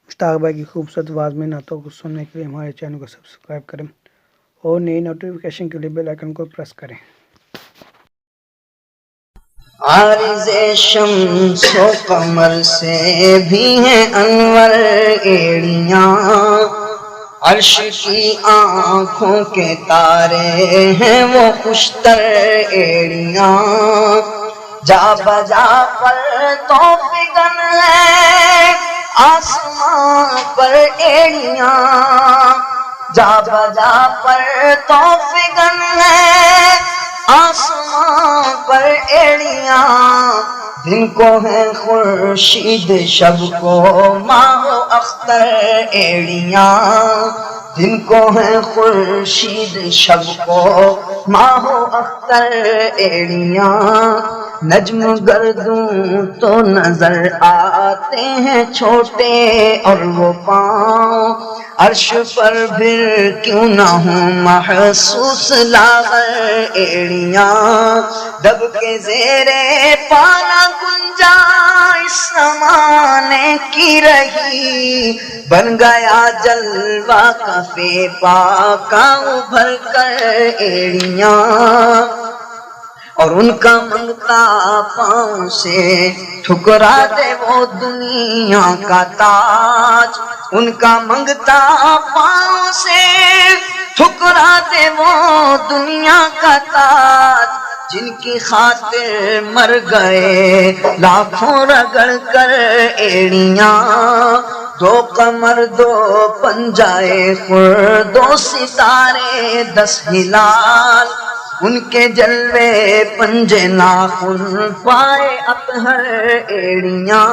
مشتاق بھائی کی خوبصورت آواز میں نعتوں کو سننے کے لیے ہمارے چینل کو سبسکرائب کریں اور نئی نوٹیفیکیشن کے لیے بیل آئکن کو پریس کریں۔ عارض شمس و قمر سے بھی ہیں انور ایڑیاں، عرش کی آنکھوں کے تارے ہیں وہ خوشتر ایڑیاں، جا بجا پر تو فگن ہے آسمان پر ایڑیاں، جا بجا پر تو فگن ہے آسمان پر ایڑیاں، دن کو ہے خورشید شب کو ماہ و اختر ایڑیاں، دن کو ہے خورشید شب کو ماہ و اختر ایڑیاں، نجم گردوں تو نظر آتے ہیں چھوٹے اور وہ پاؤں، عرش پر پھر کیوں نہ ہوں محسوس لاغر ایڑیاں، دب کے زیرے پانا گنجائش زمانے کی رہی، بن گیا جلوہ کفے پاکا ابھر کر ایڑیاں، اور ان کا منگتا پاؤں سے ٹھکرا دے وہ دنیا کا تاج، ان کا منگتا پاؤں سے ٹھکرا دے وہ دنیا کا تاج، جن کی خاطر مر گئے لاکھوں رگڑ کر ایڑیاں، دو قمر دو پنجائے خورد و ستارے 10 ہلال، ان کے جلوے پنجے ناخن پائے اطہر ایڑیاں،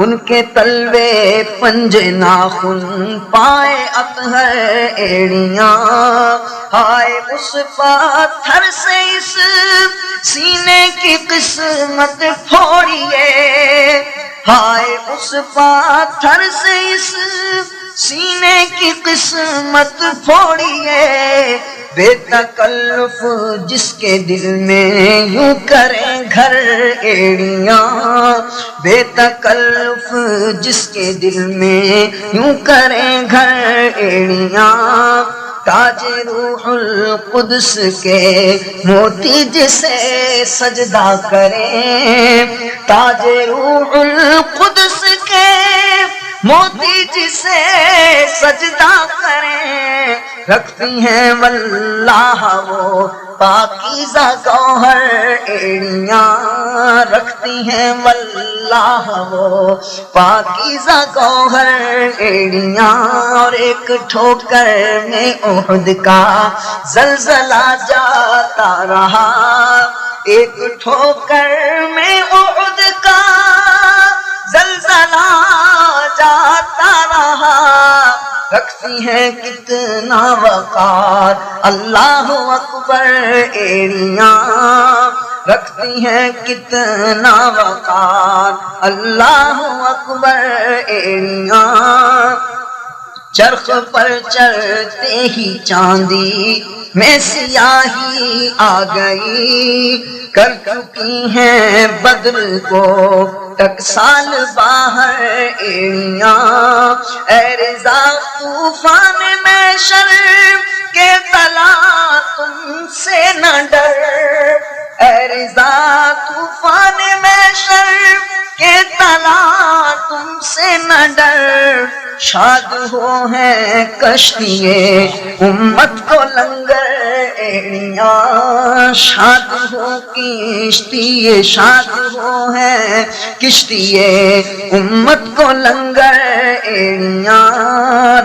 ان کے تلوے پنجے ناخن پائے اطہر ایڑیاں، ہائے اس پتھر سے اس سینے کی قسمت پھوڑیے، ہائے اس پتھر سے اس سینے کی قسمت پھوڑیے، بے تکلف جس کے دل میں یوں کریں گھر ایڑیاں، بے تکلف جس کے دل میں یوں کریں گھر ایڑیاں، تاج روح القدس کے موتی جسے سجدہ کریں، تاج روح القدس کے موتی جسے سجدہ کریں، رکھتی ہیں واللہ وہ پاکیزہ گوہر ایڑیاں، رکھتی ہیں واللہ وہ پاکیزہ گوہر ایڑیاں، اور ایک ٹھوکر میں احد کا زلزلہ جاتا رہا، ایک ٹھوکر میں احد کا زلزلہ جاتا رہا، رکھتی ہے کتنا وقار اللہ اکبر ایڑیاں، رکھتی ہے کتنا وقار اللہ اکبر ایڑیاں، چرخ پر چڑھتے ہی چاندی میں سیاہی آ گئی، کر چکی ہیں بدر کو ٹکسال باہر ایڑیاں، اے رضا طوفان میں شرم کے تلا تم سے نہ ڈر، اے رضا طوفان میں شرم کے تلا تم سے نہ ڈر، شاد ہو ہیں کشتیے امت کو لنگر ایڑیاں، شاد ہو کشتیے شاد ہو ہیں کشتیے امت کو لنگر ایڑیاں،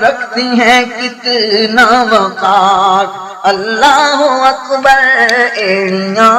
رکھتی ہیں کتنا وقار اللہ اکبر ایڑیاں۔